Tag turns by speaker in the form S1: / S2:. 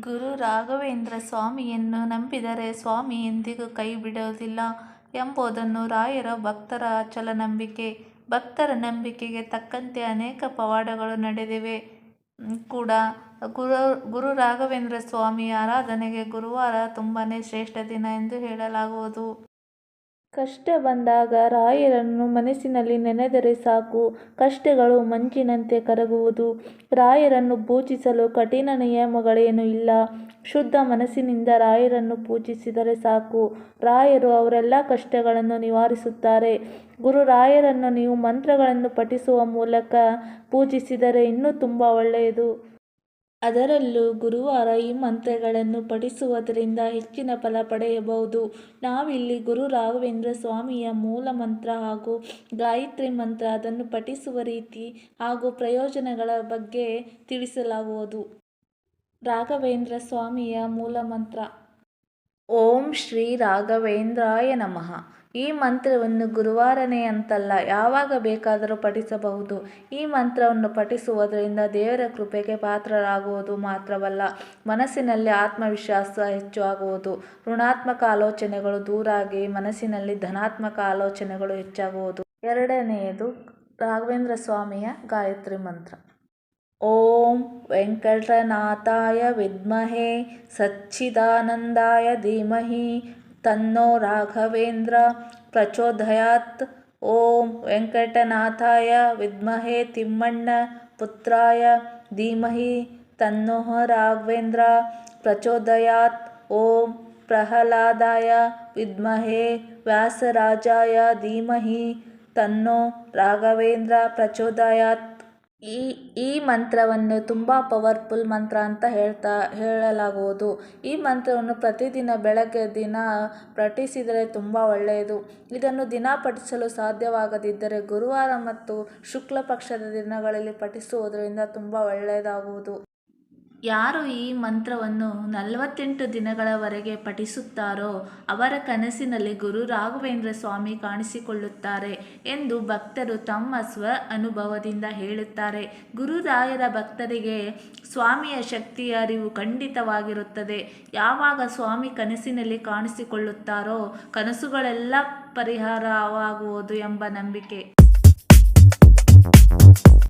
S1: ಗುರು ರಾಘವೇಂದ್ರ ಸ್ವಾಮಿಯನ್ನು ನಂಬಿದರೆ ಸ್ವಾಮಿ ಎಂದಿಗೂ ಕೈ ಬಿಡುವುದಿಲ್ಲ ಎಂಬುದನ್ನು ರಾಯರ ಭಕ್ತರ ಅಚಲ ನಂಬಿಕೆ. ಭಕ್ತರ ನಂಬಿಕೆಗೆ ತಕ್ಕಂತೆ ಅನೇಕ ಪವಾಡಗಳು ನಡೆದಿವೆ ಕೂಡ. ಗುರು ರಾಘವೇಂದ್ರ ಸ್ವಾಮಿ ಆರಾಧನೆಗೆ ಗುರುವಾರ ತುಂಬಾನೇ ಶ್ರೇಷ್ಠ ದಿನ ಎಂದು ಹೇಳಲಾಗುವುದು. ಕಷ್ಟ ಬಂದಾಗ ರಾಯರನ್ನು ಮನಸ್ಸಿನಲ್ಲಿ ನೆನೆದರೆ ಸಾಕು, ಕಷ್ಟಗಳು ಮಂಜಿನಂತೆ ಕರಗುವುದು. ರಾಯರನ್ನು ಪೂಜಿಸಲು ಕಠಿಣ ನಿಯಮಗಳೇನೂ ಇಲ್ಲ. ಶುದ್ಧ ಮನಸ್ಸಿನಿಂದ ರಾಯರನ್ನು ಪೂಜಿಸಿದರೆ ಸಾಕು, ರಾಯರು ಅವರೆಲ್ಲ ಕಷ್ಟಗಳನ್ನು ನಿವಾರಿಸುತ್ತಾರೆ. ಗುರು ರಾಯರನ್ನು ನೀವು ಮಂತ್ರಗಳನ್ನು ಪಠಿಸುವ ಮೂಲಕ ಪೂಜಿಸಿದರೆ ಇನ್ನೂ ತುಂಬ ಒಳ್ಳೆಯದು. ಅದರಲ್ಲೂ ಗುರುವಾರ ಈ ಮಂತ್ರಗಳನ್ನು ಪಠಿಸುವುದರಿಂದ ಹೆಚ್ಚಿನ ಫಲ ಪಡೆಯಬಹುದು. ನಾವಿಲ್ಲಿ ಗುರು ರಾಘವೇಂದ್ರ ಸ್ವಾಮಿಯ ಮೂಲ ಮಂತ್ರ ಹಾಗೂ ಗಾಯತ್ರಿ ಮಂತ್ರ, ಅದನ್ನು ಪಠಿಸುವ ರೀತಿ ಹಾಗೂ ಪ್ರಯೋಜನಗಳ ಬಗ್ಗೆ ತಿಳಿಸಲಾಗುವುದು. ರಾಘವೇಂದ್ರ ಸ್ವಾಮಿಯ ಮೂಲ ಮಂತ್ರ. ಓಂ ಶ್ರೀ ರಾಘವೇಂದ್ರಾಯ ನಮಃ. ಈ ಮಂತ್ರವನ್ನು ಗುರುವಾರನೇ ಅಂತಲ್ಲ, ಯಾವಾಗ ಬೇಕಾದರೂ ಪಠಿಸಬಹುದು. ಈ ಮಂತ್ರವನ್ನು ಪಠಿಸುವುದರಿಂದ ದೇವರ ಕೃಪೆಗೆ ಪಾತ್ರರಾಗುವುದು ಮಾತ್ರವಲ್ಲ, ಮನಸ್ಸಿನಲ್ಲಿ ಆತ್ಮವಿಶ್ವಾಸ ಹೆಚ್ಚು ಆಗುವುದು, ಋಣಾತ್ಮಕ ಆಲೋಚನೆಗಳು ದೂರಾಗಿ ಮನಸ್ಸಿನಲ್ಲಿ ಧನಾತ್ಮಕ ಆಲೋಚನೆಗಳು ಹೆಚ್ಚಾಗುವುದು. ಎರಡನೆಯದು ರಾಘವೇಂದ್ರ ಸ್ವಾಮಿಯ ಗಾಯತ್ರಿ ಮಂತ್ರ. ಓಂ ವೆಂಕಟನಾಥಾಯ ವಿದ್ಮಹೇ ಸಚ್ಚಿದಾನಂದಾಯ ಧೀಮಹಿ ತನ್ನೋ ರಾಘವೇಂದ್ರ ಪ್ರಚೋದಯಾತ್. ಓಂ ವೆಂಕಟನಾಥಾಯ ವಿದ್ಮಹೇ ತಿಮ್ಮಣ್ಣ ಪುತ್ರಾಯ ಧೀಮಹಿ ತನ್ನೋ ರಾಘವೇಂದ್ರ ಪ್ರಚೋದಯಾತ್. ಓಂ ಪ್ರಹ್ಲಾದಾಯ ವಿದ್ಮಹೇ ವ್ಯಾಸರಾಜಾಯ ಧೀಮಹಿ ತನ್ನೋ ರಾಘವೇಂದ್ರ ಪ್ರಚೋದಯಾತ್. ಈ ಮಂತ್ರವನ್ನು ತುಂಬ ಪವರ್ಫುಲ್ ಮಂತ್ರ ಅಂತ ಹೇಳಲಾಗುವುದು. ಈ ಮಂತ್ರವನ್ನು ಪ್ರತಿದಿನ ಬೆಳಗ್ಗೆ ದಿನ ಪಠಿಸಿದರೆ ತುಂಬ ಒಳ್ಳೆಯದು. ಇದನ್ನು ದಿನ ಪಠಿಸಲು ಸಾಧ್ಯವಾಗದಿದ್ದರೆ ಗುರುವಾರ ಮತ್ತು ಶುಕ್ಲ ಪಕ್ಷದ ದಿನಗಳಲ್ಲಿ ಪಠಿಸುವುದರಿಂದ ತುಂಬ ಒಳ್ಳೆಯದಾಗುವುದು. ಯಾರು ಈ ಮಂತ್ರವನ್ನು 48 ದಿನಗಳವರೆಗೆ ಪಠಿಸುತ್ತಾರೋ ಅವರ ಕನಸಿನಲ್ಲಿ ಗುರು ರಾಘವೇಂದ್ರ ಸ್ವಾಮಿ ಕಾಣಿಸಿಕೊಳ್ಳುತ್ತಾರೆ ಎಂದು ಭಕ್ತರು ತಮ್ಮ ಸ್ವ ಅನುಭವದಿಂದ ಹೇಳುತ್ತಾರೆ. ಗುರುರಾಯರ ಭಕ್ತರಿಗೆ ಸ್ವಾಮಿಯ ಶಕ್ತಿಯ ಅರಿವು ಖಂಡಿತವಾಗಿರುತ್ತದೆ. ಯಾವಾಗ ಸ್ವಾಮಿ ಕನಸಿನಲ್ಲಿ ಕಾಣಿಸಿಕೊಳ್ಳುತ್ತಾರೋ ಕನಸುಗಳೆಲ್ಲ ಪರಿಹಾರವಾಗುವುದು ಎಂಬ ನಂಬಿಕೆ.